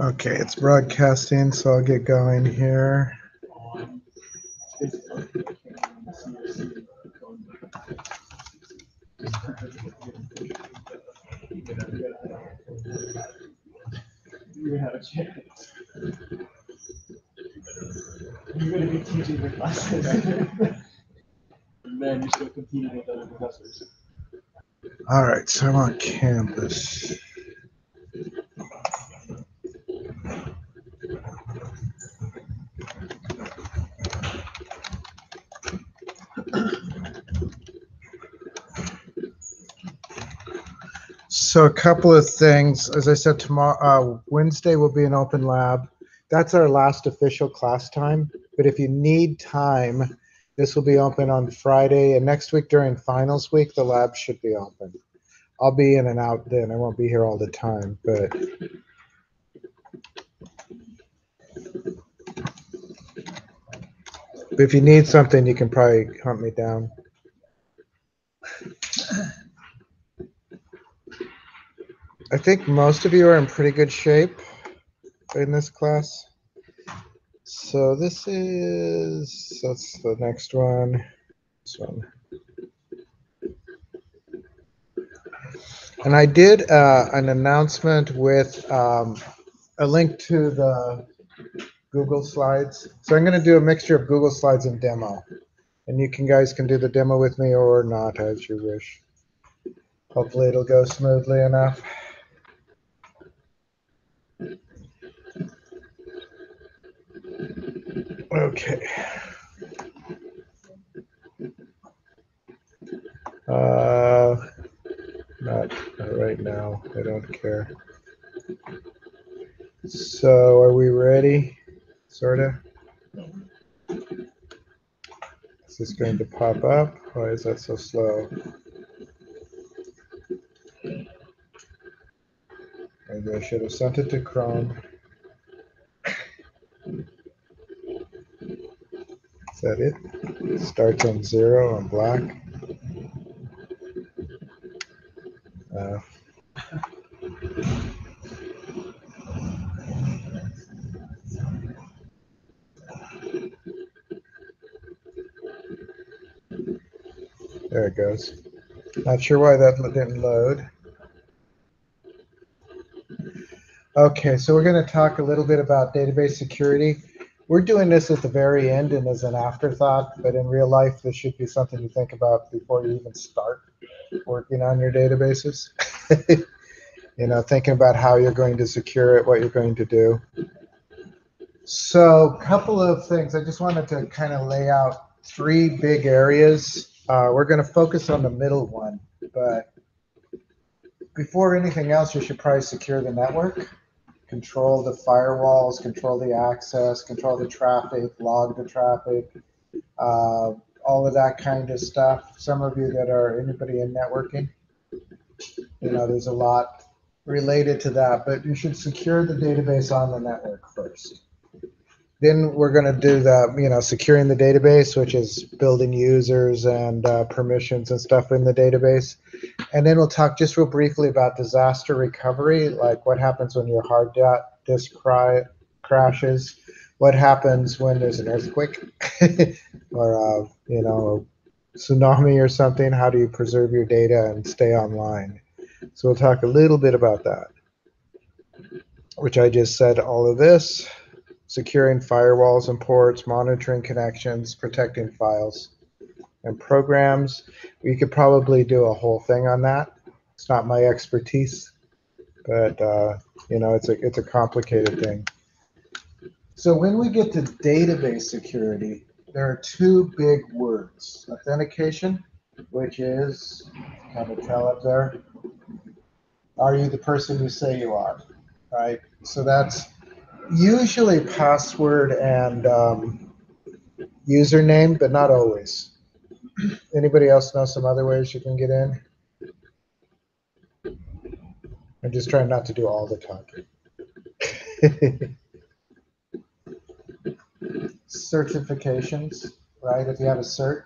Okay, it's broadcasting, so I'll get going here. You have a chance. You're going to be teaching the classes. And then you're still competing with other professors. All right, so I'm on campus. So a couple of things. As I said, tomorrow, Wednesday will be an open lab. That's our last official class time. But if you need time, this will be open on Friday. And next week during finals week, the lab should be open. I'll be in and out then. I won't be here all the time. But if you need something, you can probably hunt me down. I think most of you are in pretty good shape in this class. So that's the next one. This one. And I did an announcement with a link to the Google Slides. So I'm going to do a mixture of Google Slides and demo. And you guys can do the demo with me or not, as you wish. Hopefully it'll go smoothly enough. Okay. Not right now. I don't care. So are we ready? Sorta. Is this going to pop up? Why is that so slow? Maybe I should have sent it to Chrome. Is that it? It starts on 0 on black. There it goes. Not sure why that didn't load. Okay, so we're going to talk a little bit about database security. We're doing this at the very end and as an afterthought, but in real life, this should be something you think about before you even start working on your databases. You know, thinking about how you're going to secure it, what you're going to do. So a couple of things. I just wanted to kind of lay out 3 big areas. We're going to focus on the middle one, but before anything else, you should probably secure the network, control the firewalls, control the access, control the traffic, log the traffic, all of that kind of stuff. Some of you that are anybody in networking, you know, there's a lot related to that, but you should secure the database on the network first. Then we're going to do the, you know, securing the database, which is building users and permissions and stuff in the database. And then we'll talk just real briefly about disaster recovery, like what happens when your hard disk crashes, what happens when there's an earthquake or, you know, tsunami or something. How do you preserve your data and stay online? So we'll talk a little bit about that, which I just said all of this. Securing firewalls and ports, monitoring connections, protecting files and programs. We could probably do a whole thing on that. It's not my expertise, but you know, it's a complicated thing. So when we get to database security, there are 2 big words: authentication, which is, kind of tell up there, are you the person you say you are, right? So that's usually password and username, but not always. Anybody else know some other ways you can get in? I'm just trying not to do all the talking. Certifications, right? If you have a cert,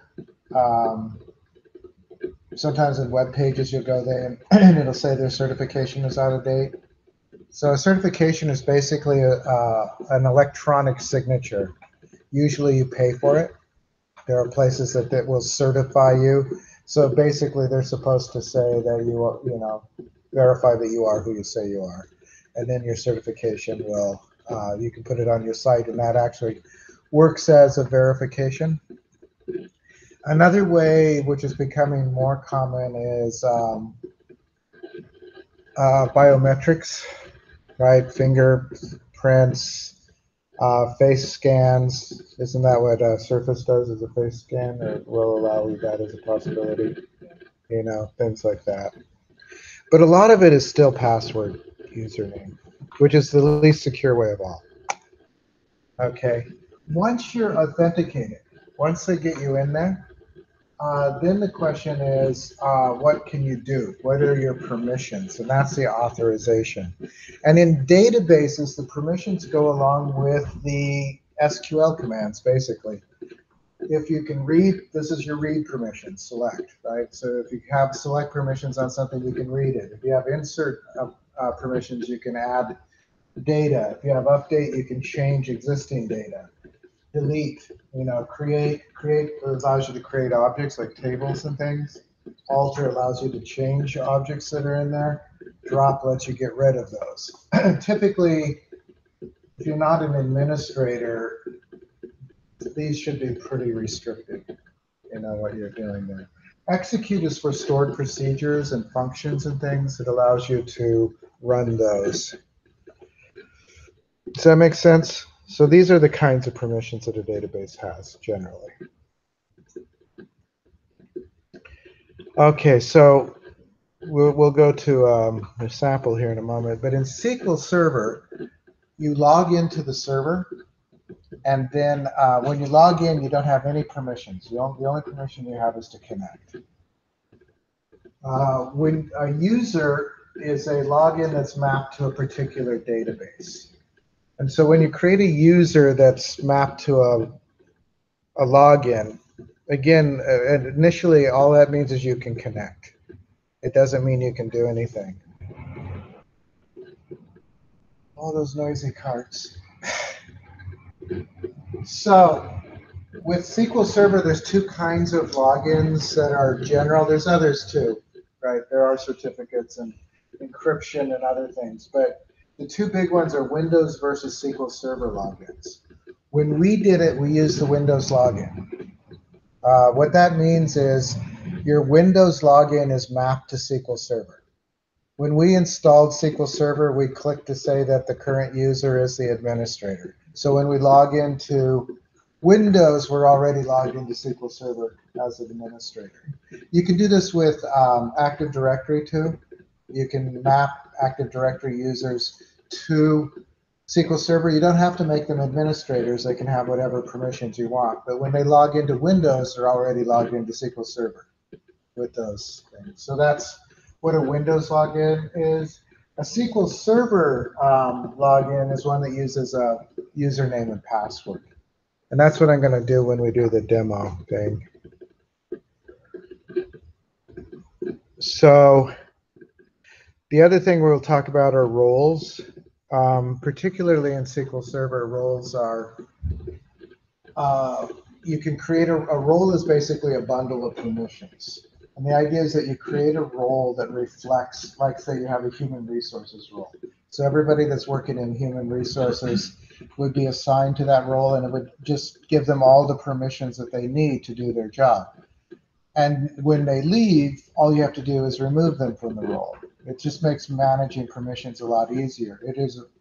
sometimes in web pages you'll go there and it'll say their certification is out of date. So a certification is basically an electronic signature. Usually you pay for it. There are places that will certify you. So basically they're supposed to say that you are, verify that you are who you say you are. And then your certification will, you can put it on your site, and that actually works as a verification. Another way, which is becoming more common, is biometrics, right? Fingerprints, face scans. Isn't that what Surface does as a face scan, or will allow you that as a possibility? Things like that. But a lot of it is still password username, which is the least secure way of all. Okay. Once you're authenticated, once they get you in there, then the question is, what can you do? What are your permissions? And that's the authorization. And in databases, the permissions go along with the SQL commands, basically. If you can read, this is your read permission, select, right? So if you have select permissions on something, you can read it. If you have insert permissions, you can add data. If you have update, you can change existing data. Delete, create allows you to create objects like tables and things. Alter allows you to change objects that are in there. Drop lets you get rid of those. Typically, if you're not an administrator, these should be pretty restricted, what you're doing there. Execute is for stored procedures and functions and things. It allows you to run those. Does that make sense? So these are the kinds of permissions that a database has generally. Okay, so we'll go to a sample here in a moment. But in SQL Server, you log into the server, and then when you log in, you don't have any permissions. The only permission you have is to connect. When a user is a login that's mapped to a particular database. And so when you create a user that's mapped to a login, again, initially all that means is you can connect. It doesn't mean you can do anything. All those noisy carts. So with SQL Server, there's two kinds of logins that are general. There's others too, right? There are certificates and encryption and other things. But the two big ones are Windows versus SQL Server logins. When we did it, we used the Windows login. What that means is your Windows login is mapped to SQL Server. When we installed SQL Server, we clicked to say that the current user is the administrator. So when we log into Windows, we're already logged into SQL Server as an administrator. You can do this with Active Directory too. You can map Active Directory users to SQL Server. You don't have to make them administrators. They can have whatever permissions you want. But when they log into Windows, they're already logged into SQL Server with those things. So that's what a Windows login is. A SQL Server login is one that uses a username and password. And that's what I'm going to do when we do the demo thing. So the other thing we'll talk about are roles. Particularly in SQL Server, roles are, you can create a role is basically a bundle of permissions. And the idea is that you create a role that reflects, like say you have a human resources role. So everybody that's working in human resources would be assigned to that role, and it would just give them all the permissions that they need to do their job. And when they leave, all you have to do is remove them from the role. It just makes managing permissions a lot easier.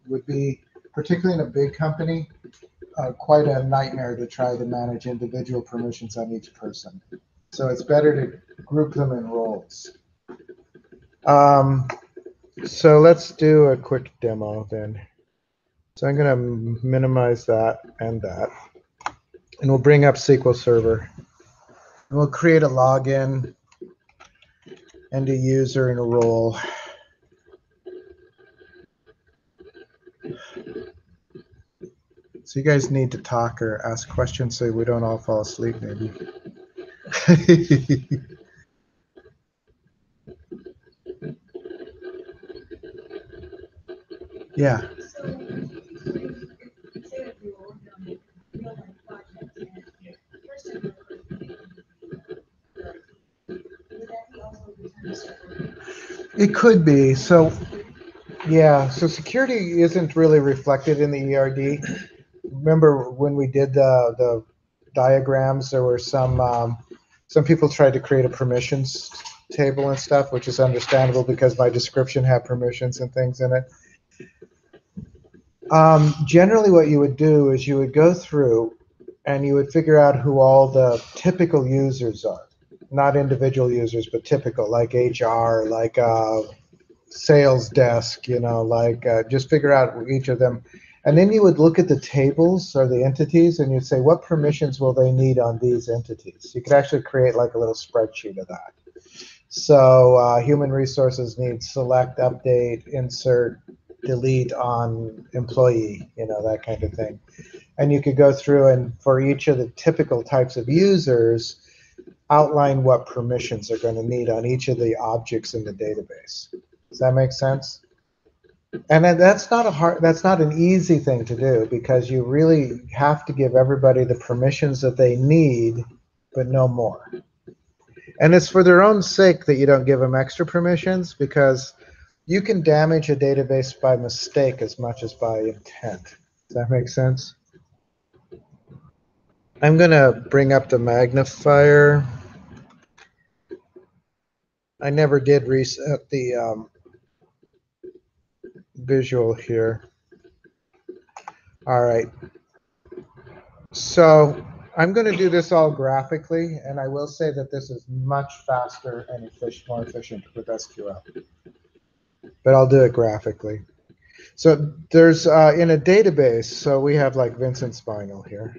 Would be, particularly in a big company, quite a nightmare to try to manage individual permissions on each person. So it's better to group them in roles. So let's do a quick demo then. So I'm going to minimize that, and we'll bring up SQL Server. And we'll create a login and a user and a role. So you guys need to talk or ask questions so we don't all fall asleep, maybe. Yeah. It could be. So, yeah. So security isn't really reflected in the ERD. Remember when we did the diagrams, there were some people tried to create a permissions table and stuff, which is understandable because my description had permissions and things in it. Generally, what you would do is you would go through and you would figure out who all the typical users are, not individual users, but typical, like HR, like sales desk, like just figure out each of them. And then you would look at the tables or the entities and you'd say, what permissions will they need on these entities? You could actually create like a little spreadsheet of that. So human resources needs select, update, insert, delete on employee, that kind of thing. And you could go through and for each of the typical types of users, outline what permissions they're going to need on each of the objects in the database. Does that make sense? And that's not an easy thing to do because you really have to give everybody the permissions that they need, but no more. And it's for their own sake that you don't give them extra permissions because you can damage a database by mistake as much as by intent. Does that make sense? I'm going to bring up the magnifier. I never did reset the visual here. All right. So I'm going to do this all graphically, and I will say that this is much faster and more efficient with SQL. But I'll do it graphically. So there's in a database, so we have like Vincent Spinal here.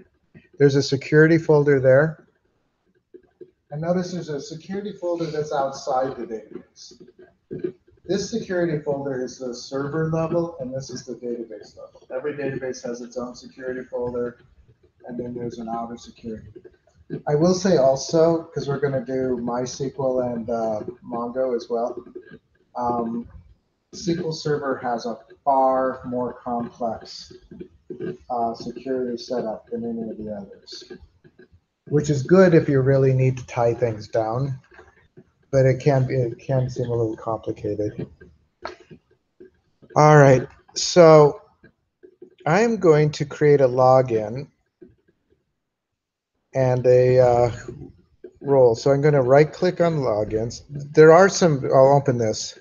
There's a security folder there. And notice there's a security folder that's outside the database. This security folder is the server level, and this is the database level. Every database has its own security folder, and then there's an outer security. I will say also, because we're going to do MySQL and Mongo as well, SQL Server has a far more complex security setup than any of the others, which is good if you really need to tie things down, but it can seem a little complicated. All right, so I'm going to create a login and a role. So I'm going to right-click on logins. There are some. I'll open this.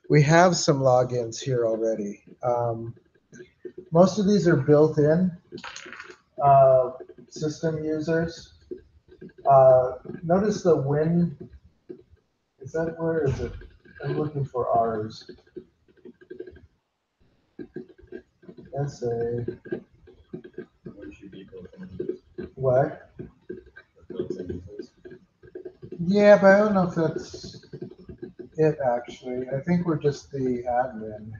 We have some logins here already. Most of these are built-in system users. Notice the win. Is that where is it? I'm looking for ours. SA. What? Yeah, but I don't know if that's it actually. I think we're just the admin.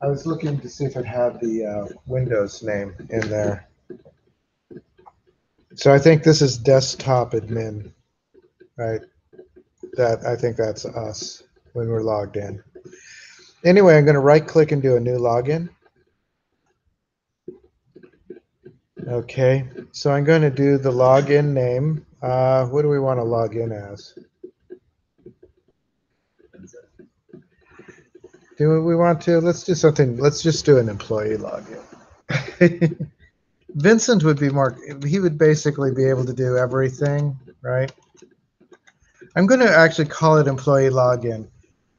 I was looking to see if it had the Windows name in there. So I think this is desktop admin, right? I think that's us when we're logged in. Anyway, I'm going to right click and do a new login. Okay, so I'm going to do the login name. What do we want to log in as? Do we want to? Let's do something. Let's just do an employee login. Vincent would be more, he would basically be able to do everything, right? I'm going to actually call it employee login.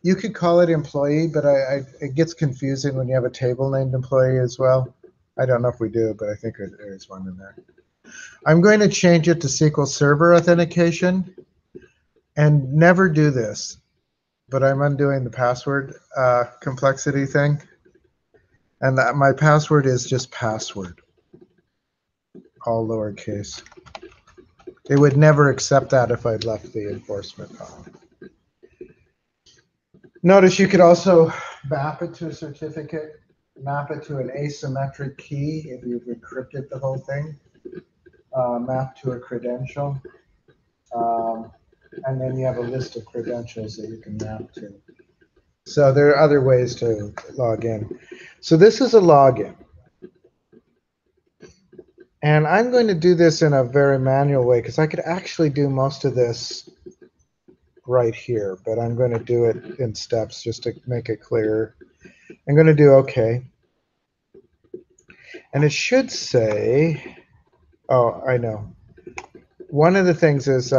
You could call it employee, but it gets confusing when you have a table named employee as well. I don't know if we do, but I think there's one in there. I'm going to change it to SQL Server authentication and never do this, but I'm undoing the password complexity thing. And my password is just password, all lowercase. They would never accept that if I'd left the enforcement on. Notice you could also map it to a certificate, map it to an asymmetric key if you've encrypted the whole thing, map to a credential, and then you have a list of credentials that you can map to. So there are other ways to log in. So this is a login. And I'm going to do this in a very manual way because I could actually do most of this right here, but I'm going to do it in steps just to make it clearer. I'm going to do OK. And it should say, oh, I know. One of the things is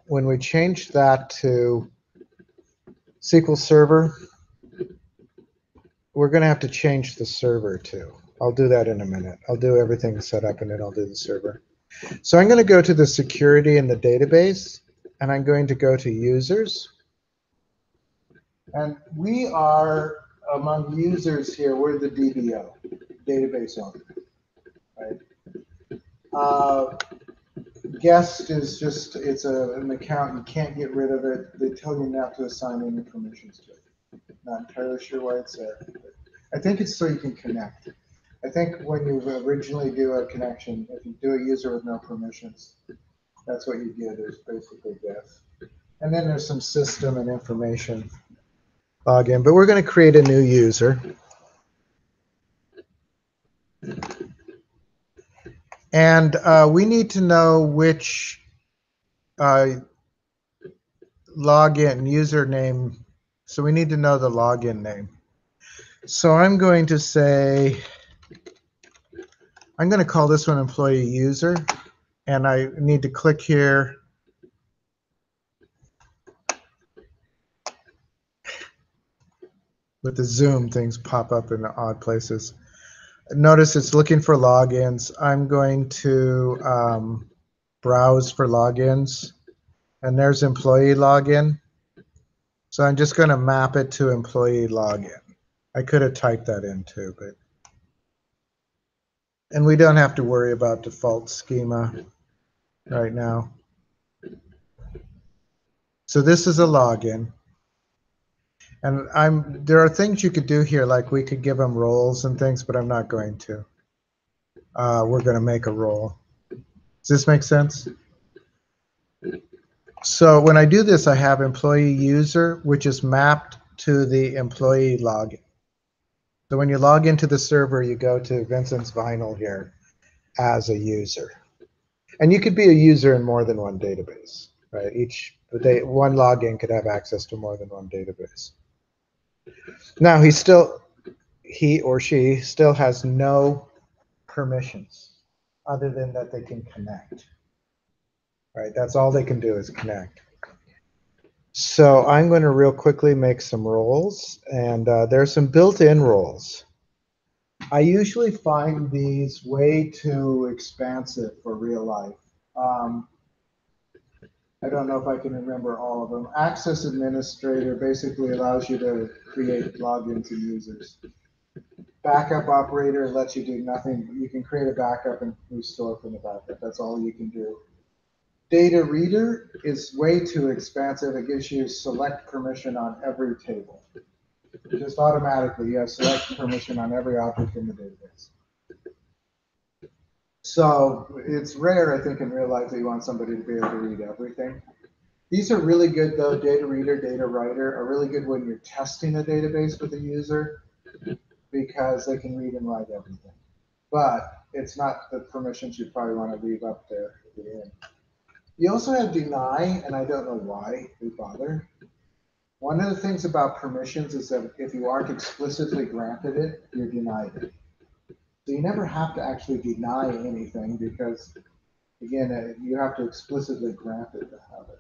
when we change that to SQL Server, we're going to have to change the server too. I'll do that in a minute. I'll do everything set up and then I'll do the server. So I'm going to go to the security in the database and I'm going to go to users. And we are among users here, we're the DBO, database owner. Right? Guest is just, it's an account, you can't get rid of it. They tell you not to assign any permissions to it. Not entirely sure why it's there. I think it's so you can connect. I think when you originally do a connection, if you do a user with no permissions, that's what you get is basically guest. And then there's some system and information login, but we're going to create a new user. And we need to know which login username. So we need to know the login name. So I'm going to say, I'm going to call this one employee user. And I need to click here. With the zoom, things pop up in odd places. Notice it's looking for logins. I'm going to browse for logins. And there's employee login. So I'm just going to map it to employee login. I could have typed that in too, but. And we don't have to worry about default schema right now. So this is a login. And there are things you could do here, like we could give them roles and things, but I'm not going to. We're going to make a role. Does this make sense? So when I do this, I have employee user, which is mapped to the employee login. So when you log into the server, you go to Vincent's Vinyl here as a user. And you could be a user in more than one database, right? One login could have access to more than one database. Now he or she still has no permissions other than that they can connect. Right? That's all they can do is connect. So I'm going to real quickly make some roles, and there's some built-in roles. I usually find these way too expansive for real life. I don't know if I can remember all of them. Access Administrator basically allows you to create logins and users. Backup Operator lets you do nothing. You can create a backup and restore from the backup. That's all you can do. Data Reader is way too expansive. It gives you select permission on every table. Just automatically, you have select permission on every object in the database. So it's rare, I think, in real life that you want somebody to be able to read everything. These are really good, though. Data Reader, Data Writer are really good when you're testing a database with a user because they can read and write everything. But it's not the permissions you probably want to leave up there at the end. You also have deny, and I don't know why we bother. One of the things about permissions is that if you aren't explicitly granted it, you're denied it. So you never have to actually deny anything because, again, you have to explicitly grant it to have it.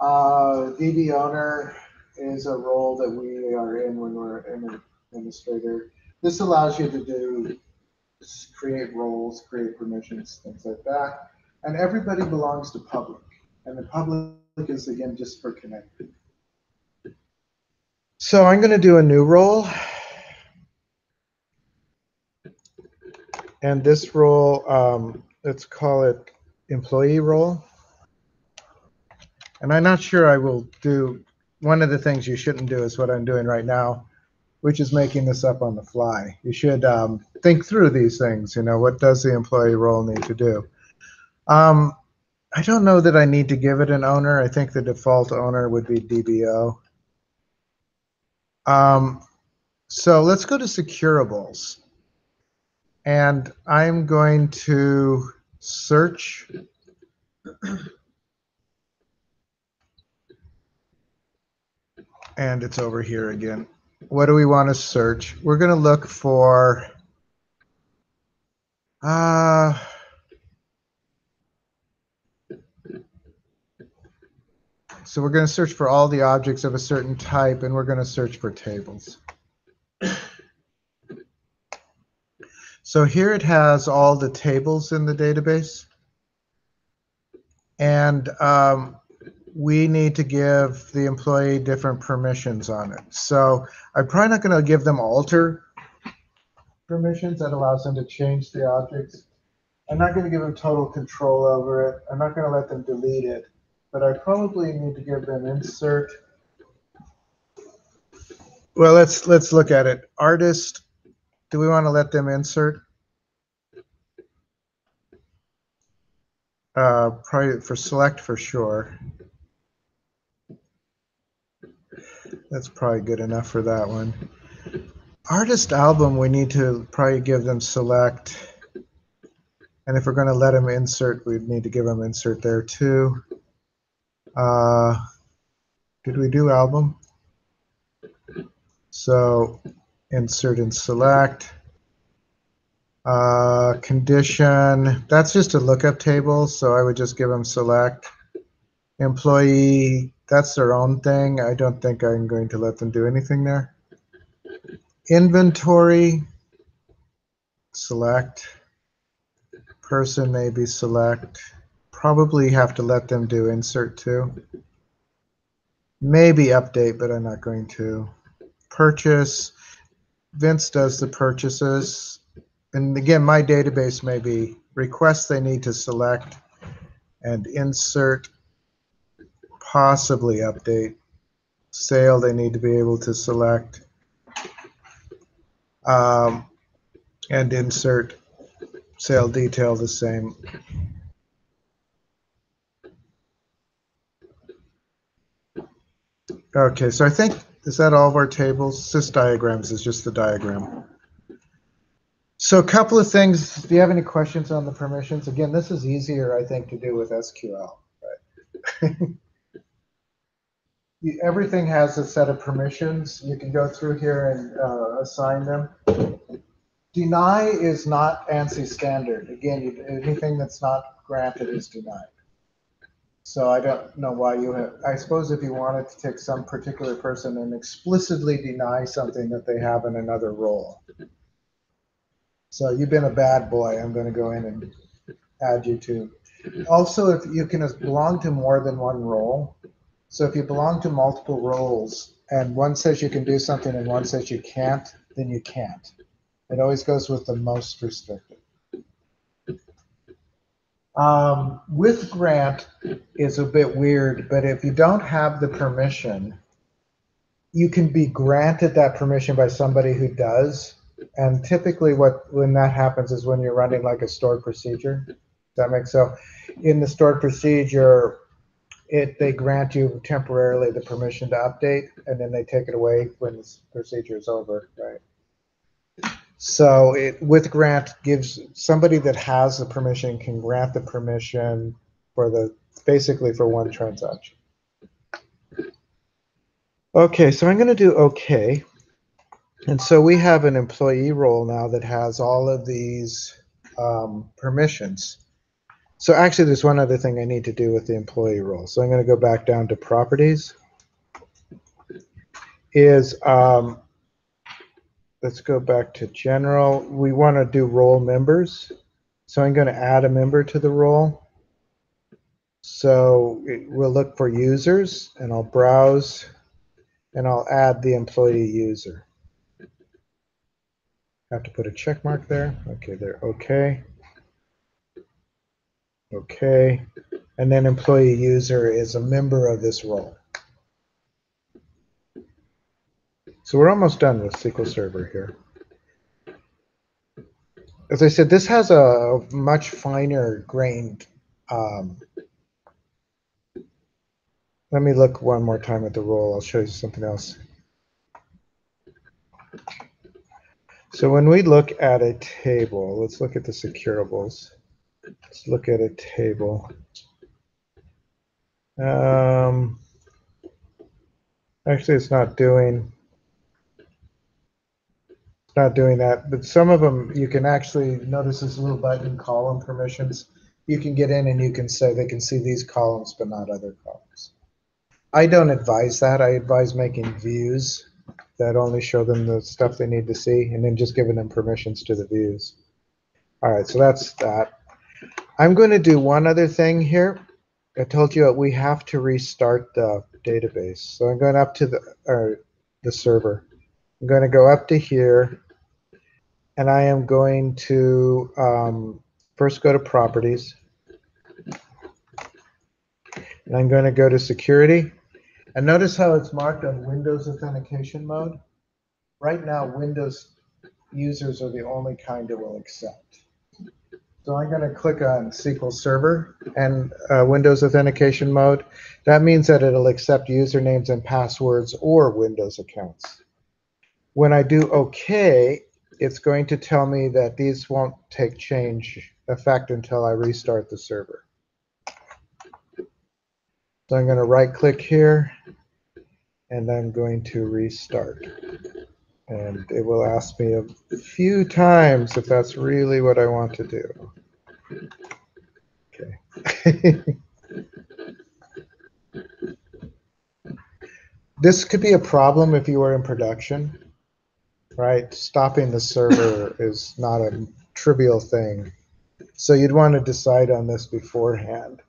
DB owner is a role that we are in when we're an administrator. This allows you to create roles, create permissions, things like that. And everybody belongs to public. And the public is, again, just for connecting. So I'm going to do a new role. And this role, let's call it employee role. And I'm not sure I will do, one of the things you shouldn't do is what I'm doing right now, which is making this up on the fly. You should think through these things. You know, what does the employee role need to do? I don't know that I need to give it an owner. I think the default owner would be DBO. So let's go to securables. And I'm going to search. And it's over here again. What do we want to search? We're going to look for so we're going to search for all the objects of a certain type, and we're going to search for tables. So here it has all the tables in the database. And we need to give the employee different permissions on it. So I'm probably not going to give them alter permissions. That allows them to change the objects. I'm not going to give them total control over it. I'm not going to let them delete it. But I probably need to give them insert. Well, let's look at it. Artist, do we want to let them insert? Probably for select for sure. That's probably good enough for that one. Artist album, we need to probably give them select. And if we're going to let them insert, we need to give them insert there too. Did we do album? So insert and select. Condition, that's just a lookup table, so I would just give them select. Employee, that's their own thing. I don't think I'm going to let them do anything there. Inventory, select. Person, maybe select. Probably have to let them do insert too. Maybe update, but I'm not going to. Purchase, Vince does the purchases. And again, my database may be requests they need to select and insert, possibly update. Sale, they need to be able to select and insert. Sale detail the same. Okay, so I think, is that all of our tables? Sys diagrams is just the diagram. So a couple of things. Do you have any questions on the permissions? Again, this is easier, I think, to do with SQL. Right? Everything has a set of permissions. You can go through here and assign them. Deny is not ANSI standard. Again, anything that's not granted is denied. So I don't know why you have, I suppose if you wanted to take some particular person and explicitly deny something that they have in another role. So you've been a bad boy, I'm going to go in and add you to. Also, if you can belong to more than one role. So if you belong to multiple roles and one says you can do something and one says you can't, then you can't. It always goes with the most restricted. With grant is a bit weird, but if you don't have the permission, you can be granted that permission by somebody who does. And typically when that happens is when you're running like a stored procedure. Does that make sense? In the stored procedure, they grant you temporarily the permission to update, and then they take it away when the procedure is over, right? So with grant gives somebody that has the permission can grant the permission for basically for one transaction. Okay, so I'm going to do okay. And so we have an employee role now that has all of these permissions. So actually, there's one other thing I need to do with the employee role. So I'm going to go back down to properties. Let's go back to general. We want to do role members. So I'm going to add a member to the role. So we'll look for users, and I'll browse, and I'll add the employee user. Have to put a check mark there. Okay, there. Okay. Okay. And then employee user is a member of this role. So we're almost done with SQL Server here. As I said, this has a much finer grained. Let me look one more time at the role. I'll show you something else. So when we look at a table, let's look at the securables. Let's look at a table. Actually, it's not doing that, but some of them you can actually notice this little button, column permissions. You can get in and you can say they can see these columns but not other columns. I don't advise that. I advise making views that only show them the stuff they need to see and then just giving them permissions to the views. All right, so that's that. I'm going to do one other thing here. I told you that we have to restart the database. So I'm going up to the server. I'm going to go up to here, and I am going to first go to properties. And I'm going to go to security. And notice how it's marked on Windows authentication mode. Right now, Windows users are the only kind it will accept. So I'm going to click on SQL Server and Windows authentication mode. That means that it'll accept usernames and passwords or Windows accounts. When I do OK, it's going to tell me that these won't take effect until I restart the server. So I'm going to right click here and I'm going to restart. And it will ask me a few times if that's really what I want to do. Okay. This could be a problem if you were in production, right? Stopping the server is not a trivial thing. So you'd want to decide on this beforehand.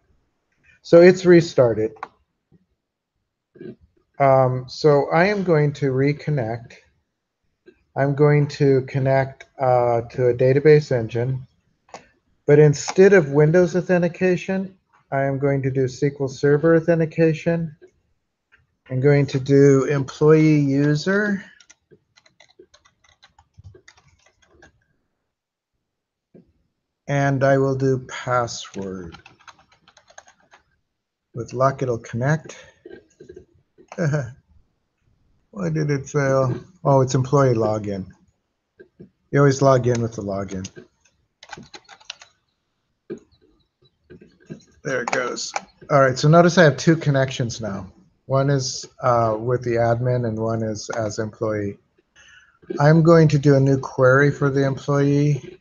So it's restarted. So I am going to reconnect. I'm going to connect to a database engine. But instead of Windows authentication, I am going to do SQL Server authentication. I'm going to do employee user. And I will do password. With luck, it'll connect. Why did it fail? Oh, it's employee login. You always log in with the login. There it goes. All right, so notice I have two connections now. One is with the admin and one is as employee. I'm going to do a new query for the employee.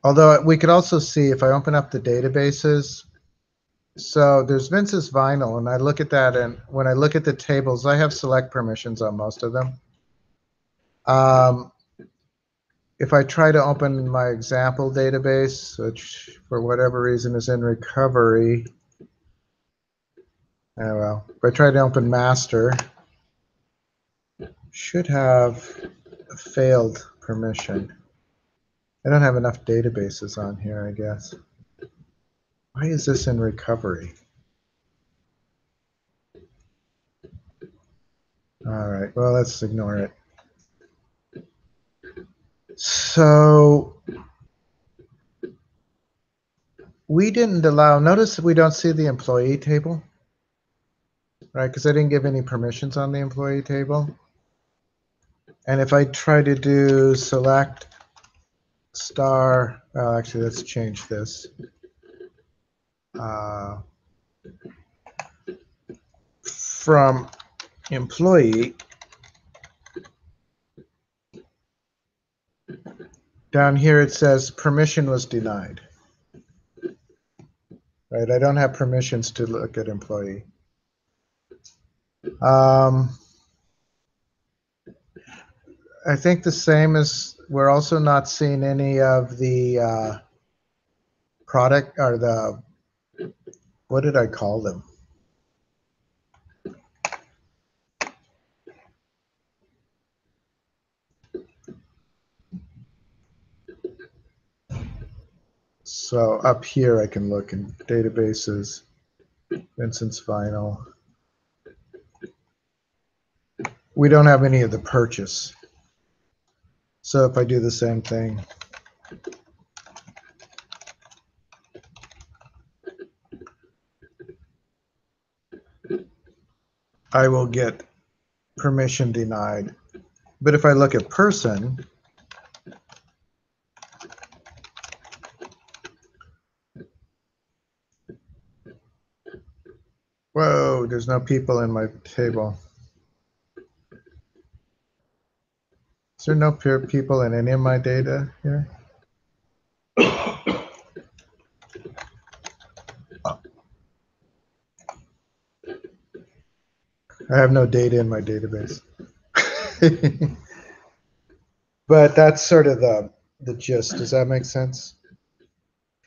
Although we could also see if I open up the databases. So there's Vince's Vinyl, and I look at that, and when I look at the tables, I have select permissions on most of them. If I try to open my example database, which for whatever reason is in recovery, oh well. If I try to open master, should have a failed permission. I don't have enough databases on here, I guess. Why is this in recovery? All right, well, let's ignore it. So we didn't allow, notice we don't see the employee table, right? Because I didn't give any permissions on the employee table. And if I try to do select star, actually, let's change this. From employee, down here it says permission was denied. Right, I don't have permissions to look at employee. I think the same as we're also not seeing any of the product or the, what did I call them? So up here I can look in databases, Vincent's Vinyl. We don't have any of the purchase. So if I do the same thing, I will get permission denied But if I look at person, whoa, there's no people in my table. Is there no people in any of my data here? I have no data in my database. But that's sort of the gist. Does that make sense?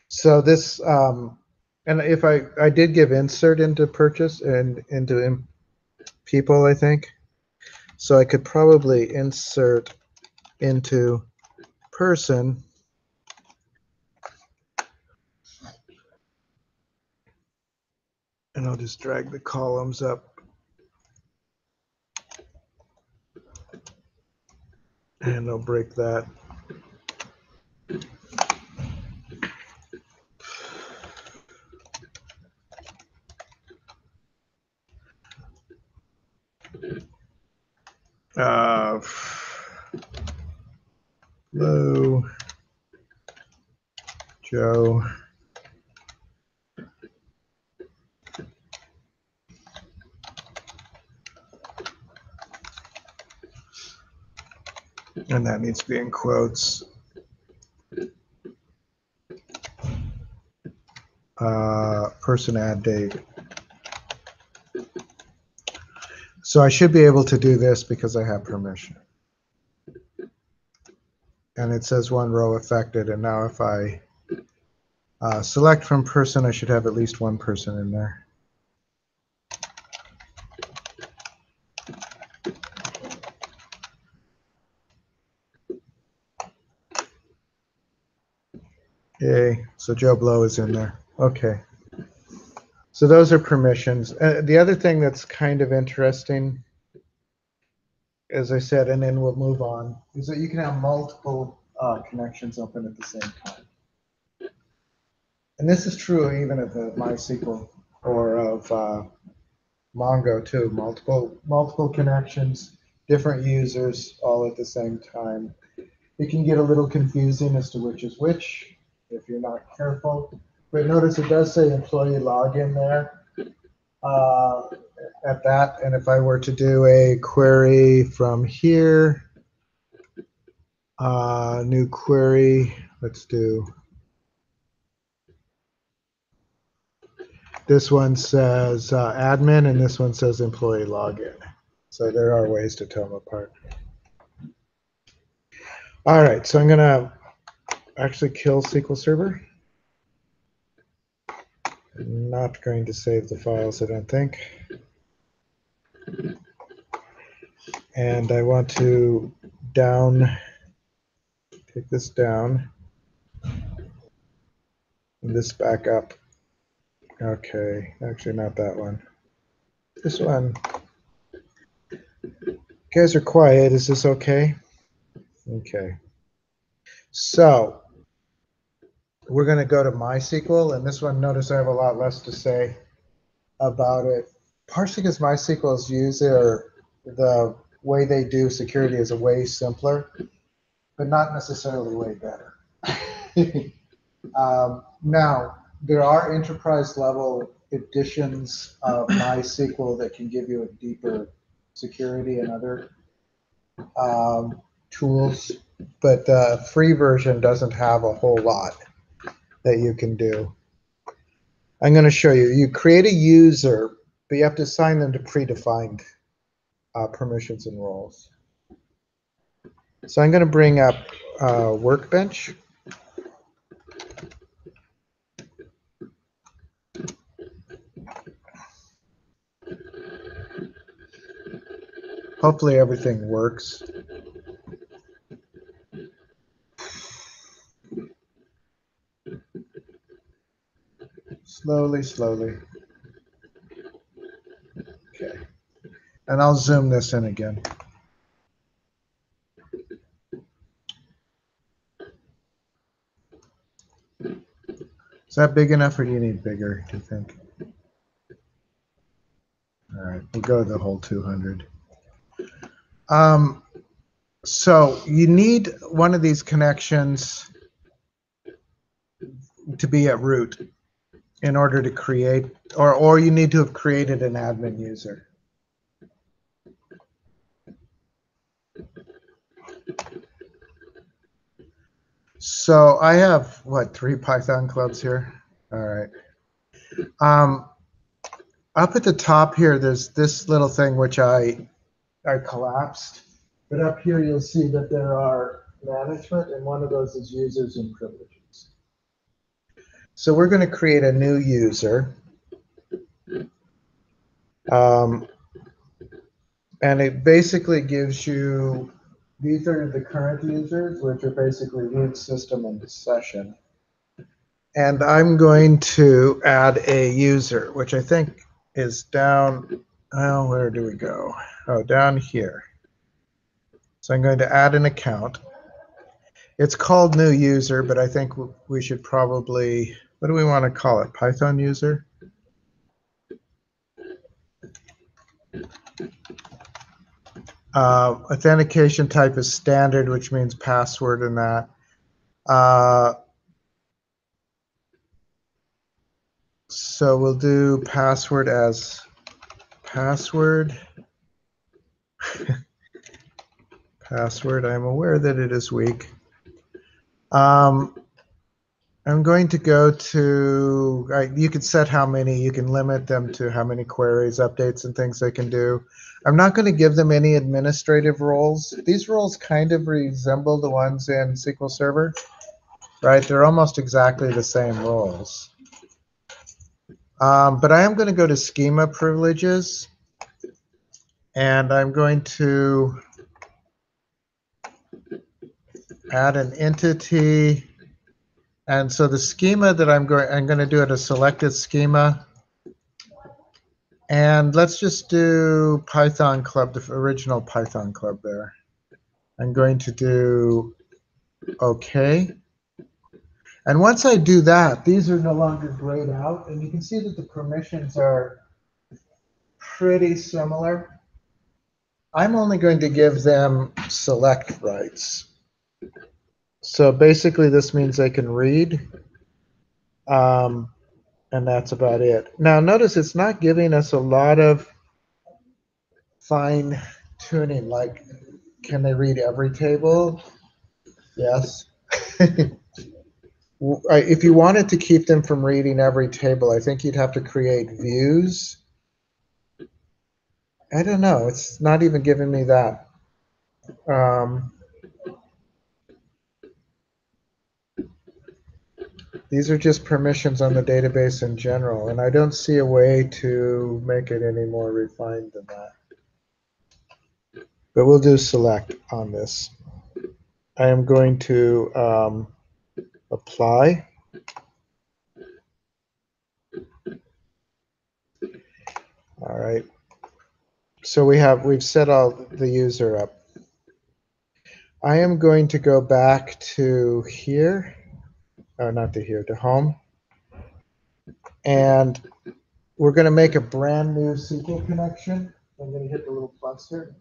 So this, and if I did give insert into purchase and into people, I think. So I could probably insert into person. And I'll just drag the columns up. And I'll break that. Hello, Joe. And that needs to be in quotes. Person add date. So I should be able to do this because I have permission. And it says one row affected. And now if I select from person, I should have at least one person in there. Yay, so Joe Blow is in there. Okay. So those are permissions. The other thing that's kind of interesting, as I said, and then we'll move on, is that you can have multiple connections open at the same time. And this is true even of the MySQL or of Mongo too. Multiple connections, different users, all at the same time. It can get a little confusing as to which is which if you're not careful. But notice it does say employee login there at that. And if I were to do a query from here, new query, let's do. This one says admin and this one says employee login. So there are ways to tell them apart. All right, so I'm going to actually kill SQL Server. I'm not going to save the files, I don't think. And I want to take this down, and this back up. Okay, actually not that one. This one. You guys are quiet, is this okay? Okay. So we're going to go to MySQL, and this one, notice I have a lot less to say about it. Partially because MySQL is used there, the way they do security is a way simpler, but not necessarily way better. Now, there are enterprise level editions of MySQL that can give you a deeper security and other tools, but the free version doesn't have a whole lot that you can do. I'm going to show you. You create a user, but you have to assign them to predefined permissions and roles. So I'm going to bring up Workbench. Hopefully everything works. Slowly, slowly. Okay. And I'll zoom this in again. Is that big enough or do you need bigger, do you think? All right, we'll go the whole 200. So you need one of these connections to be at root in order to create, or you need to have created an admin user. So I have, what, 3 Python clubs here? All right. Up at the top here, there's this little thing which I collapsed. But up here, you'll see that there are management, and one of those is users and privileges. So we're going to create a new user. And it basically gives you, these are the current users, which are basically root, system, and session. And I'm going to add a user, which I think is down, oh, where do we go? Oh, down here. So I'm going to add an account. It's called new user, but I think we should probably, what do we want to call it? Python user? Authentication type is standard, which means password and that. So we'll do password as password. Password, I'm aware that it is weak. I'm going to go to, you can set how many, you can limit them to how many queries, updates, and things they can do. I'm not going to give them any administrative roles. These roles kind of resemble the ones in SQL Server, right? They're almost exactly the same roles. But I am going to go to schema privileges, and I'm going to add an entity. And so the schema that I'm going to do it a selected schema. And let's just do Python club, the original Python club there. I'm going to do OK. And once I do that, these are no longer grayed out. And you can see that the permissions are pretty similar. I'm only going to give them select rights. So basically, this means they can read. And that's about it. Now, notice it's not giving us a lot of fine tuning, like, can they read every table? Yes. If you wanted to keep them from reading every table, I think you'd have to create views. I don't know. It's not even giving me that. These are just permissions on the database in general, and I don't see a way to make it any more refined than that. But we'll do select on this. I am going to apply. All right. So we've set all the user up. I am going to go back to here, or not to here, to home. And we're going to make a brand new SQL connection. I'm going to hit the little plus here.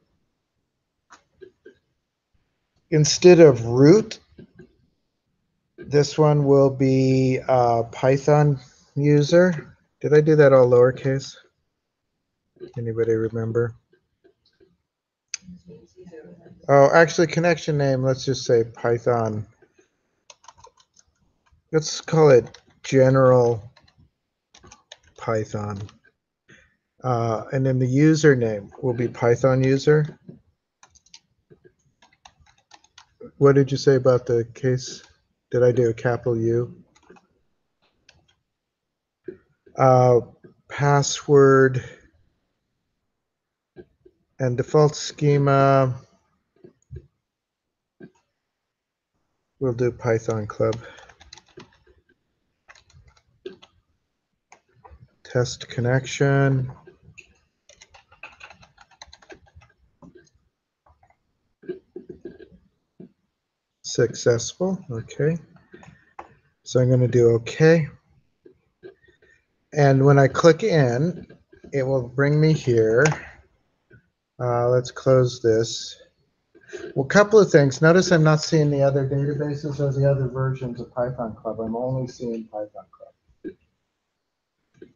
Instead of root, this one will be Python user. Did I do that all lowercase? Anybody remember? Oh, actually, connection name, let's just say Python. Let's call it general Python. And then the username will be Python user. What did you say about the case? Did I do a capital U? Password and default schema. We'll do Python club. Test connection. Successful. Okay. So I'm going to do OK. And when I click in, it will bring me here. Let's close this. Well, a couple of things. Notice I'm not seeing the other databases or the other versions of Python Club. I'm only seeing Python Club.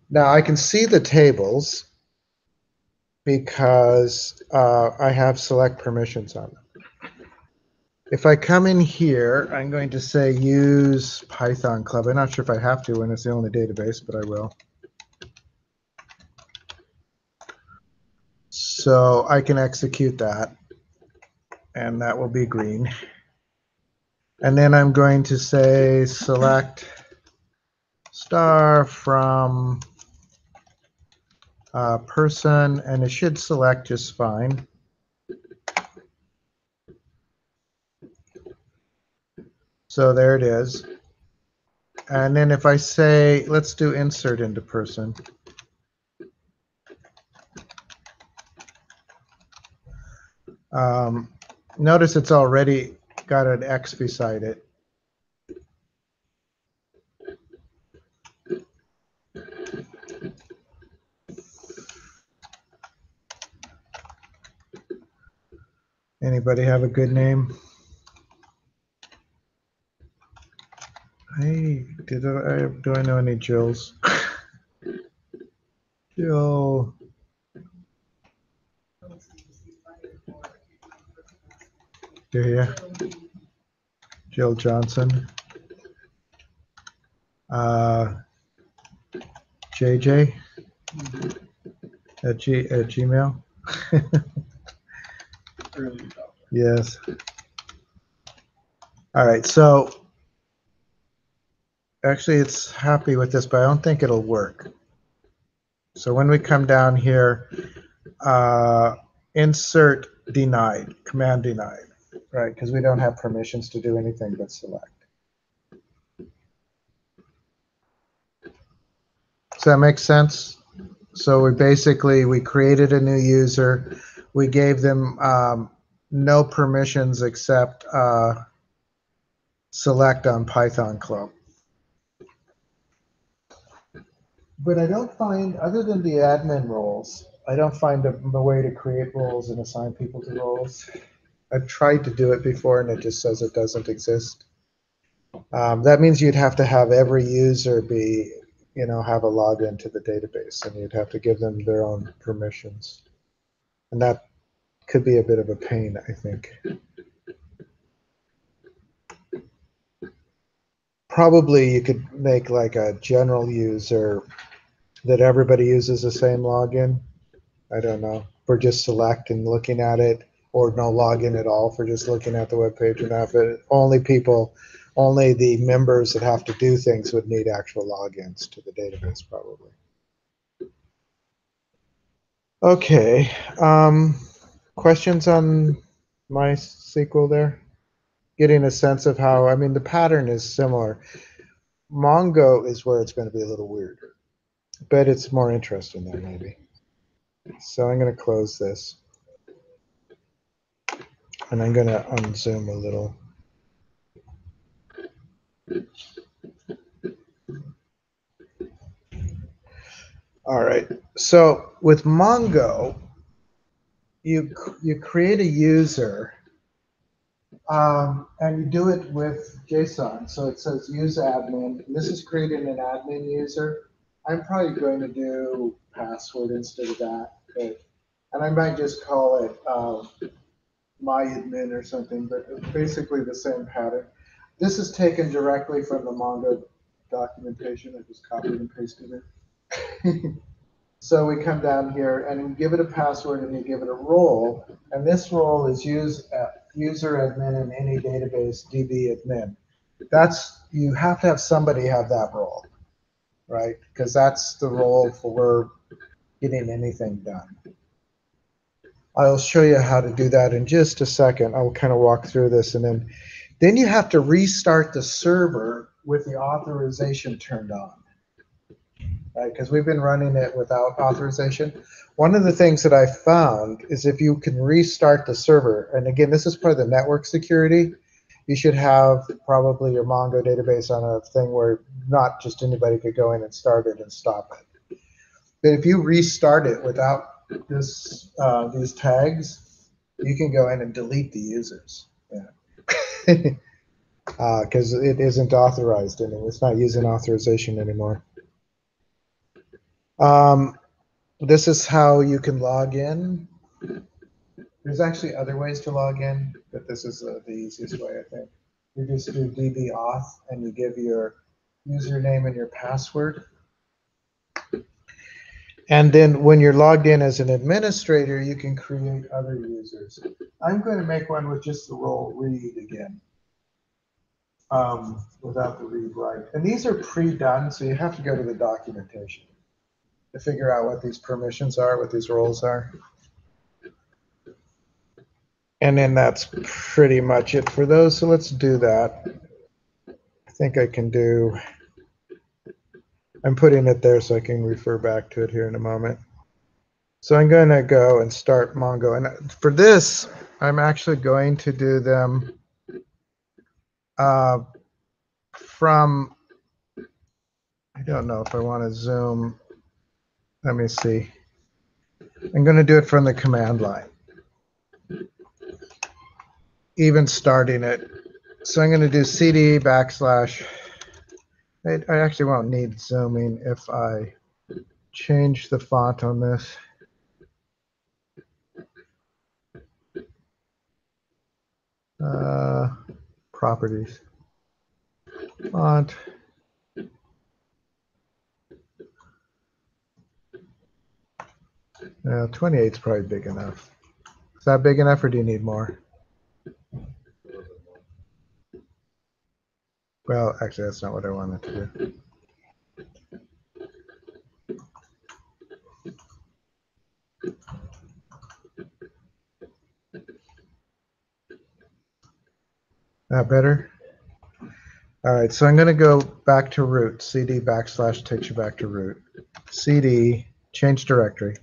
Now I can see the tables because I have select permissions on them. If I come in here, I'm going to say use Python Club. I'm not sure if I have to when it's the only database, but I will. So I can execute that, and that will be green. And then I'm going to say select star from person, and it should select just fine. So there it is. And then if I say, let's do insert into person. Notice it's already got an X beside it. Anybody have a good name? Hey, do I know any Jills? Jill. Do you? Jill Johnson. JJ at Gmail. Yes. All right. So actually, it's happy with this, but I don't think it'll work. So when we come down here, insert denied, command denied, right? Because we don't have permissions to do anything but select. Does that make sense? So we created a new user. We gave them no permissions except select on Python Club. But I don't find, other than the admin roles, I don't find a way to create roles and assign people to roles. I've tried to do it before, and it just says it doesn't exist. That means you'd have to have every user be, have a login to the database, and you'd have to give them their own permissions. And that could be a bit of a pain, I think. Probably you could make like a general user that everybody uses the same login. I don't know, for just select and looking at it, or no login at all for just looking at the web page and not. But only the members that have to do things would need actual logins to the database, probably. Okay. Questions on MySQL there? Getting a sense of how, I mean, the pattern is similar. Mongo is where it's going to be a little weirder, but it's more interesting there maybe. So I'm going to close this, and I'm going to unzoom a little. All right. So with Mongo, you create a user, and you do it with JSON. So it says use admin. This is creating an admin user. I'm probably going to do password instead of that, and I might just call it my admin or something, but it's basically the same pattern. This is taken directly from the Mongo documentation. I just copied and pasted it. So we come down here and we give it a password and you give it a role. And this role is user admin in any database, DB admin. You have to have somebody have that role, right? Because that's the role for getting anything done. I'll show you how to do that in just a second. I'll kind of walk through this, and then you have to restart the server with the authorization turned on, right? Because we've been running it without authorization. One of the things that I found is if you can restart the server, and again, this is part of the network security, you should have probably your Mongo database on a thing where not just anybody could go in and start it and stop it. But if you restart it without these tags, you can go in and delete the users. Yeah. Because it isn't authorized anymore. It's not using authorization anymore. This is how you can log in. There's actually other ways to log in, but this is the easiest way, I think. You just do DB auth and you give your username and your password. And then when you're logged in as an administrator, you can create other users. I'm going to make one with just the role read again, without the read write. And these are pre-done, so you have to go to the documentation to figure out what these permissions are, what these roles are. And then that's pretty much it for those. So let's do that. I think I can do, I'm putting it there so I can refer back to it here in a moment. So I'm going to go and start Mongo. And for this, I'm actually going to do them from, I don't know if I want to zoom. Let me see. I'm going to do it from the command line, even starting it. So I'm going to do CD backslash. I actually won't need zooming if I change the font on this. Properties. Font. 28 is probably big enough. Is that big enough, or do you need more? Well, actually, that's not what I wanted to do. That better? All right, so I'm going to go back to root. CD backslash takes you back to root. CD, change directory.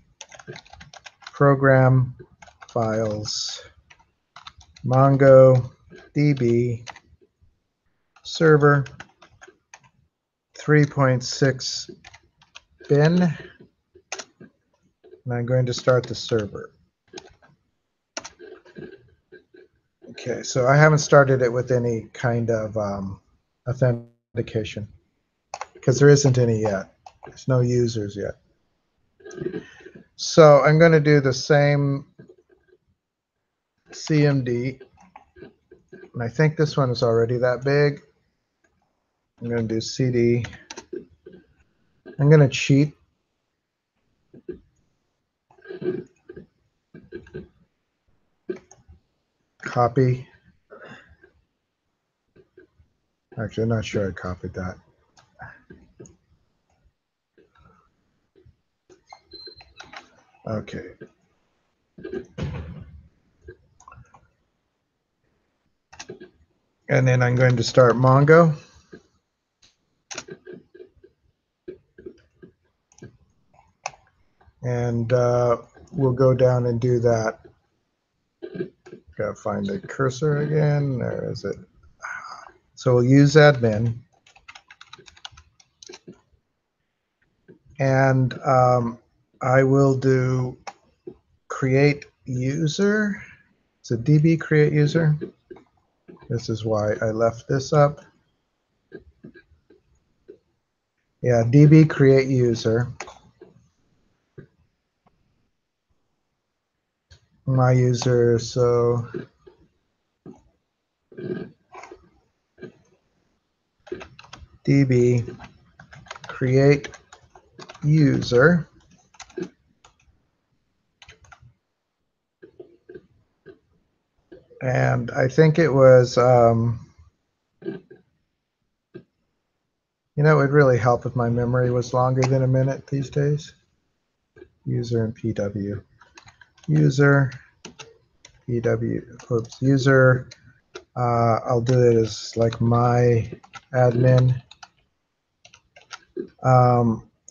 Program, files, Mongo, DB, server, 3.6 bin, and I'm going to start the server. Okay, so I haven't started it with any kind of authentication because there isn't any yet. There's no users yet. So I'm going to do the same CMD, and I think this one is already that big. I'm going to do CD. I'm going to cheat. Copy. Actually, I'm not sure I copied that. Okay. And then I'm going to start Mongo. And we'll go down and do that. Got to find the cursor again. There is it. So we'll use admin. And I will do create user. It's a DB create user. This is why I left this up. Yeah, DB create user. My user, so DB create user. And I think it was, you know, it would really help if my memory was longer than a minute these days. User and PW. User, PW, oops, user. I'll do it as like my admin,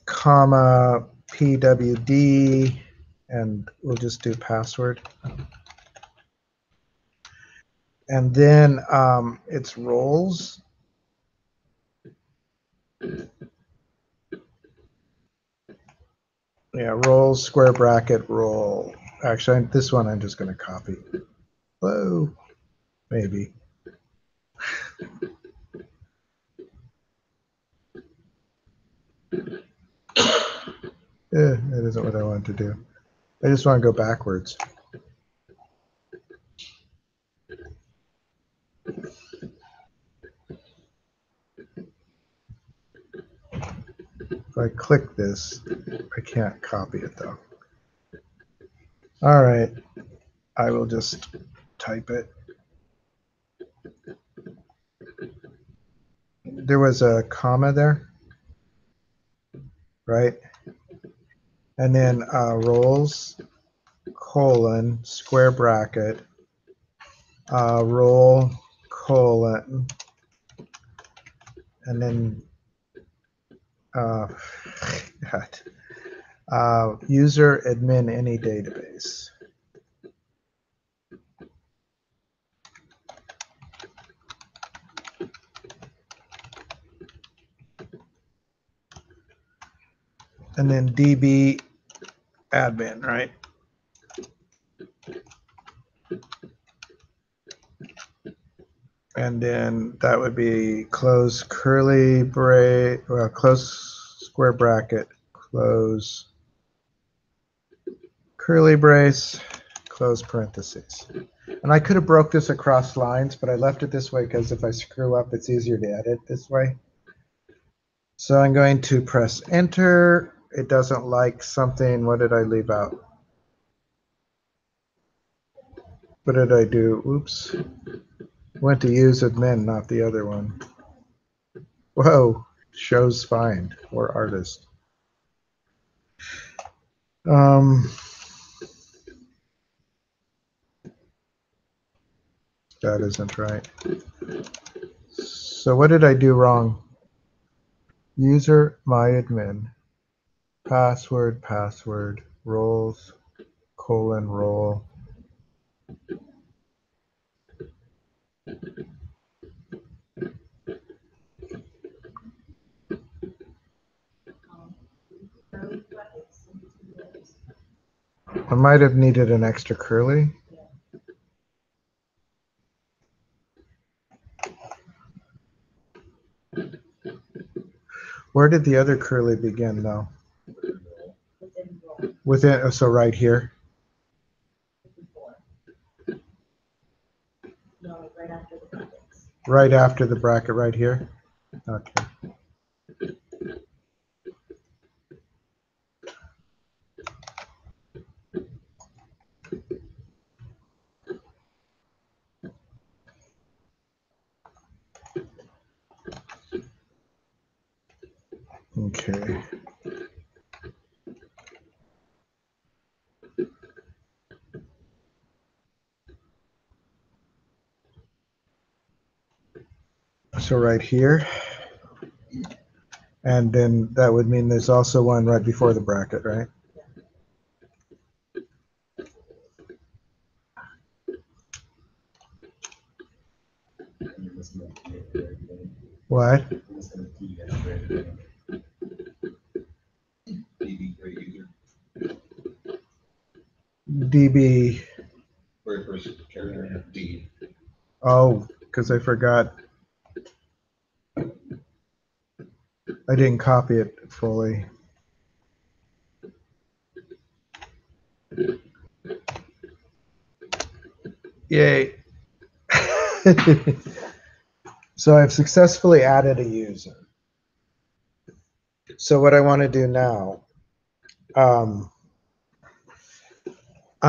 comma, PWD, and we'll just do password. And then it's roles. Yeah, roles, square bracket, role. Actually, this one I'm just going to copy. Whoa, maybe. That isn't what I wanted to do. I just want to go backwards. If I click this, I can't copy it though. All right, I will just type it. There was a comma there, right? And then roles, colon, square bracket, role, colon, and then user admin any database. And then DB admin, right? And then that would be close curly bracket, well, close square bracket, close curly brace, close parentheses. And I could have broke this across lines, but I left it this way because if I screw up, it's easier to edit this way. So I'm going to press enter. It doesn't like something. What did I leave out? What did I do? Oops. Went to use admin, not the other one. Whoa, shows find or artist. That isn't right. So what did I do wrong? User my admin, password, roles, colon, role. I might have needed an extra curly. Where did the other curly begin, though? Within, so right here? No, right after the brackets. Right after the bracket right here? Okay. Okay. So right here. And then that would mean there's also one right before the bracket, right? What? DB. Very first character, D. Oh, because I forgot. I didn't copy it fully. Yay. So I've successfully added a user. So what I want to do now, I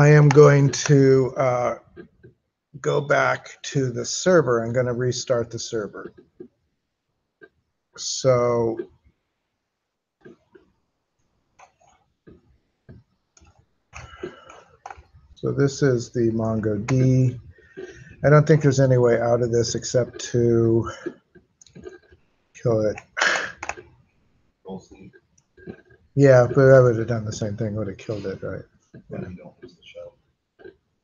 am going to go back to the server. I'm going to restart the server. So this is the MongoD. I don't think there's any way out of this except to kill it. Yeah, but I would have done the same thing. Would have killed it, right? When you don't use the shell.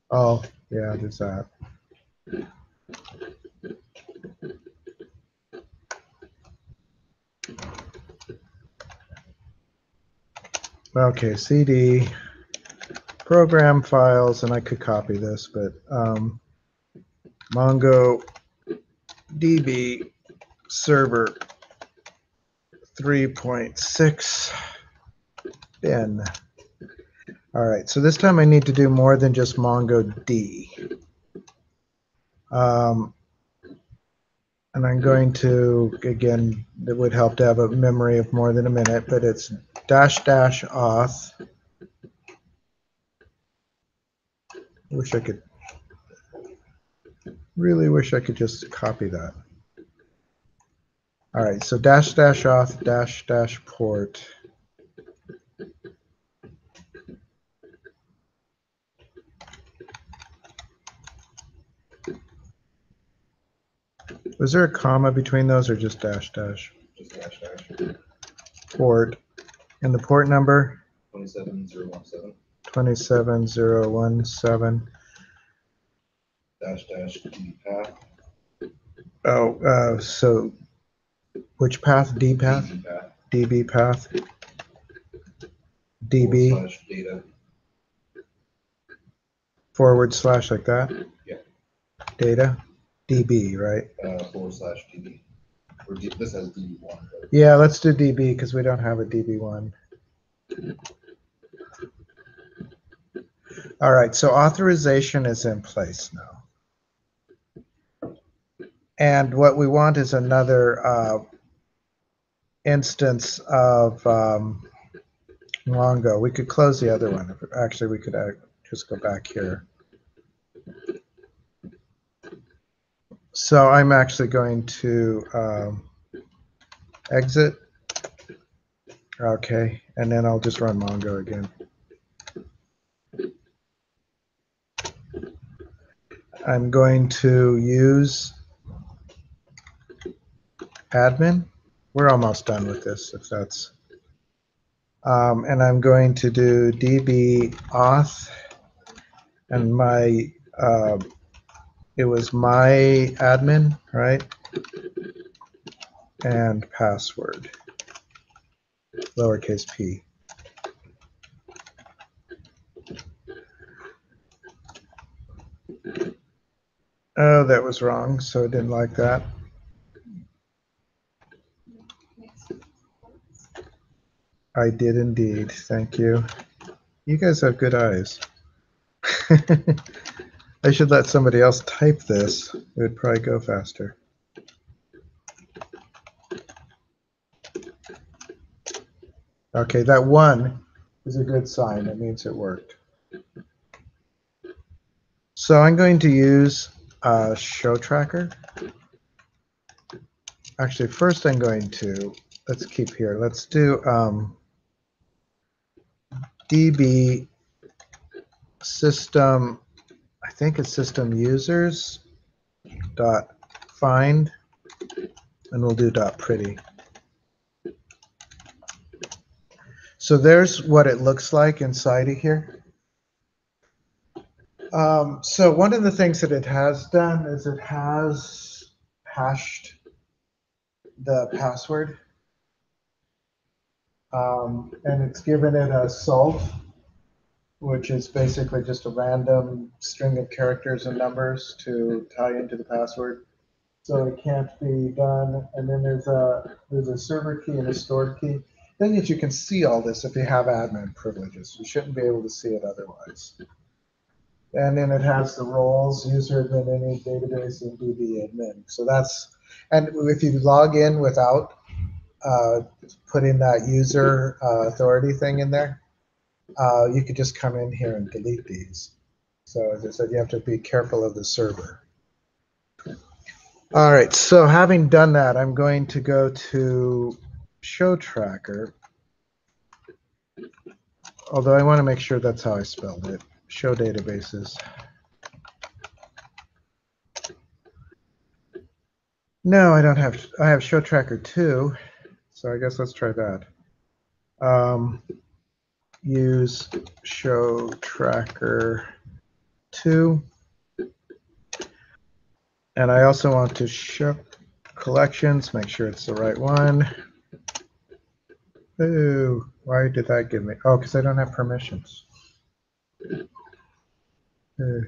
Oh, yeah, there's that. Okay, CD program files, and I could copy this, but MongoDB server 3.6 bin. All right, so this time I need to do more than just MongoD. And I'm going to, again, it would help to have a memory of more than a minute, but it's --auth. Really wish I could just copy that. All right, so --auth --port. Was there a comma between those or just dash? Just --. Port. And the port number? 27017. 27017. --d path. Oh, so which path? D path? DB path. DB path? / DB data. / like that? Yeah. Data? DB, right? / db. Or this has db1. But Yeah, let's do DB because we don't have a DB1. All right, so authorization is in place now. And what we want is another instance of Mongo. We could close the other one. Actually, we could just go back here. So I'm actually going to exit. Okay, and then I'll just run Mongo again. I'm going to use admin. We're almost done with this, if that's. And I'm going to do db auth, and my it was my admin, right? And password, lowercase p. Oh, that was wrong, so I didn't like that. I did indeed, thank you. You guys have good eyes. I should let somebody else type this. It would probably go faster. Okay, that 1 is a good sign. That means it worked. So I'm going to use show tracker. Actually, first I'm going to, let's keep here. Let's do db system, I think it's system users dot find, and we'll do dot pretty. So there's what it looks like inside of here. So one of the things that it has done is it has hashed the password, and it's given it a salt, which is basically just a random string of characters and numbers to tie into the password. So it can't be done. And then there's a server key and a stored key. The thing is, you can see all this if you have admin privileges. You shouldn't be able to see it otherwise. And then it has the roles, user admin, any database, and DB admin. So that's, and if you log in without putting that user authority thing in there, you could just come in here and delete these. So as I said, you have to be careful of the server. All right, so having done that, I'm going to go to show tracker. Although I want to make sure that's how I spelled it. Show databases. No, I don't have, I have show tracker 2. So I guess let's try that. Use show tracker 2. And I also want to show collections, make sure it's the right one. Ooh, why did that give me? Oh, because I don't have permissions. All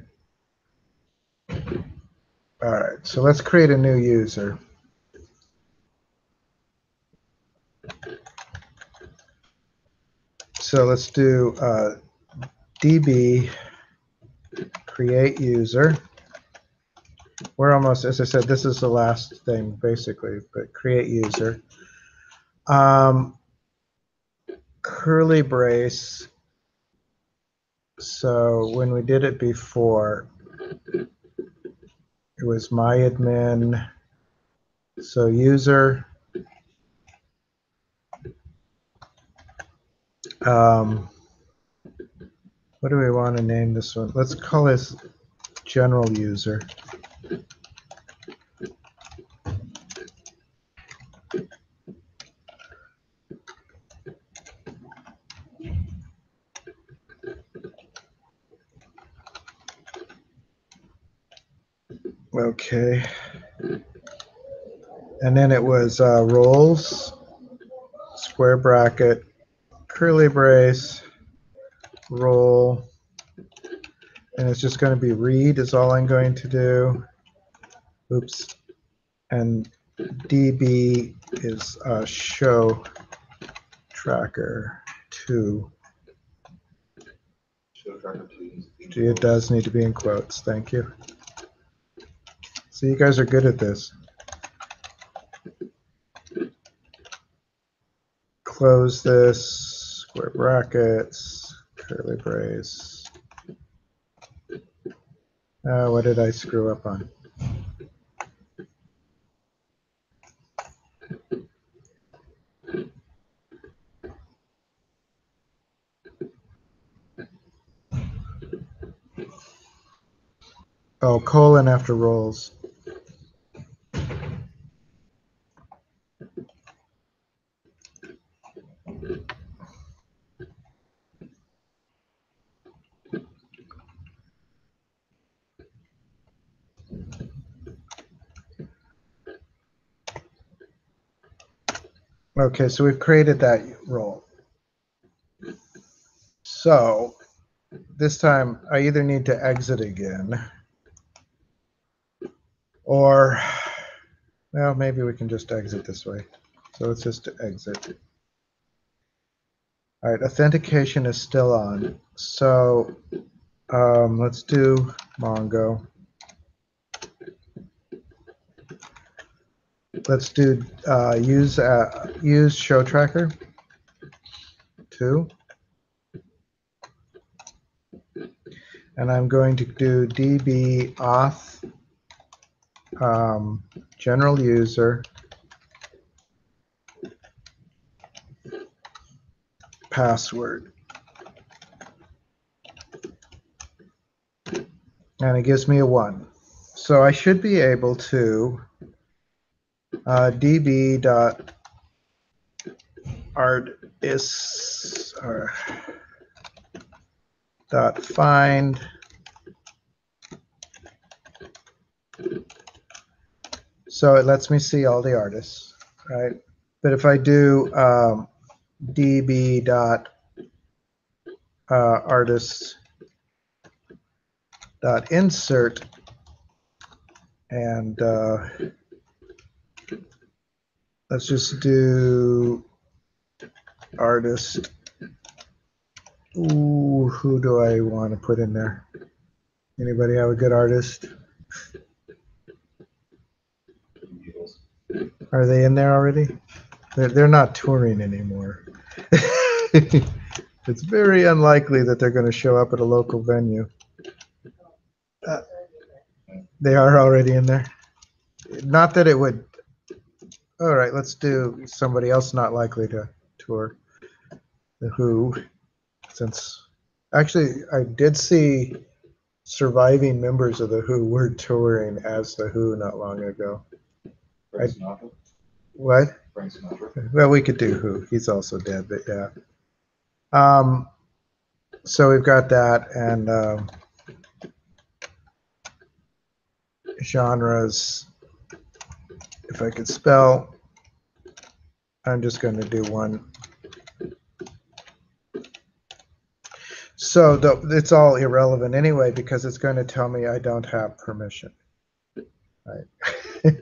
right, so let's create a new user. So let's do DB create user. We're almost, as I said, this is the last thing basically, but create user. Curly brace. So when we did it before, it was my admin. So user. What do we want to name this one? Let's call this general user. Okay. And then it was roles, square bracket, curly brace, role, and it's just going to be read is all I'm going to do. Oops. And DB is show tracker 2. Show tracker 2. It does need to be in quotes. Thank you. So you guys are good at this. Close this, square brackets, curly brace. What did I screw up on? Oh, colon after roles. Okay, so we've created that role. So this time I either need to exit again or, well, maybe we can just exit this way. So let's just exit. All right, authentication is still on. So let's do Mongo. Let's do use show tracker 2. And I'm going to do DB auth general user password. And it gives me a 1. So I should be able to db.artist.find so it lets me see all the artists, right? But if I do db.artist.insert and let's just do artist. Ooh, who do I want to put in there? Anybody have a good artist? Are they in there already? They're not touring anymore. It's very unlikely that they're going to show up at a local venue. They are already in there. Not that it would. All right, let's do somebody else not likely to tour. The Who, since actually I did see surviving members of the Who were touring as the Who not long ago. Frank Sinatra? What? Frank Sinatra. Well, we could do Who. He's also dead, but yeah. So we've got that, and genres. If I could spell, I'm just going to do one. So it's all irrelevant anyway because it's going to tell me I don't have permission. Right.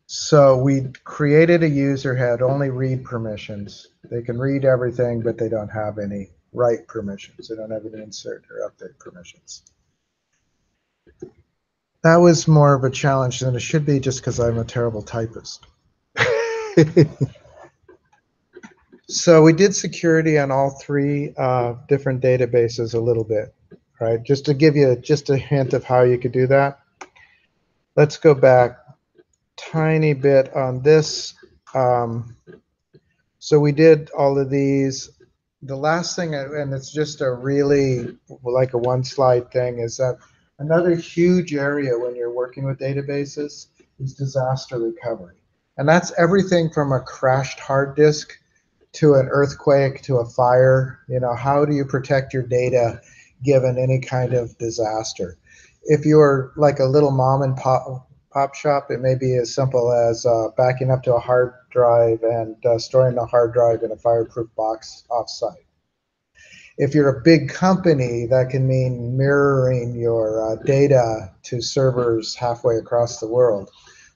So we created a user had only read permissions. They can read everything, but they don't have any write permissions. They don't have any insert or update permissions. That was more of a challenge than it should be just because I'm a terrible typist. So we did security on all three different databases a little bit, right? Just to give you just a hint of how you could do that. Let's go back tiny bit on this. So we did all of these. The last thing, and it's just a really like a one slide thing, is that another huge area when you're working with databases is disaster recovery. And that's everything from a crashed hard disk to an earthquake to a fire. You know, how do you protect your data given any kind of disaster? If you're like a little mom and pop shop, it may be as simple as backing up to a hard drive and storing the hard drive in a fireproof box offsite. If you're a big company, that can mean mirroring your data to servers halfway across the world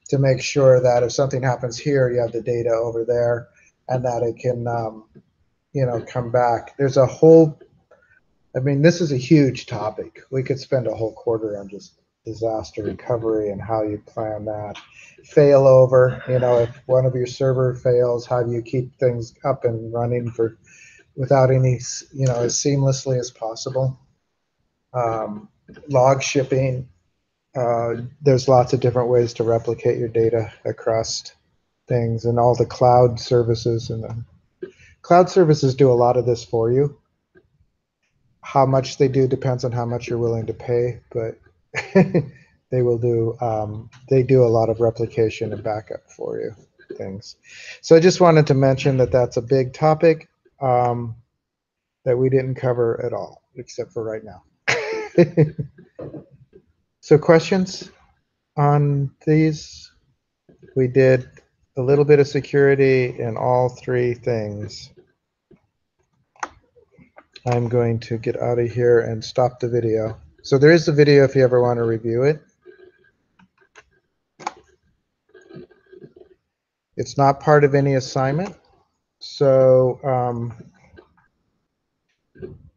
to make sure that if something happens here, you have the data over there and that it can, you know, come back. There's a whole, I mean, this is a huge topic. We could spend a whole quarter on just disaster recovery and how you plan that. Failover, you know, if one of your server fails, how do you keep things up and running for without any, you know, as seamlessly as possible. Log shipping, there's lots of different ways to replicate your data across things, and all the cloud services. And the cloud services do a lot of this for you. How much they do depends on how much you're willing to pay, but they will do, they do a lot of replication and backup for you things. So I just wanted to mention that that's a big topic that we didn't cover at all, except for right now. So questions on these? We did a little bit of security in all three things. I'm going to get out of here and stop the video. So there is a video if you ever want to review it. It's not part of any assignment. So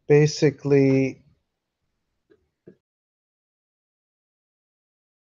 basically,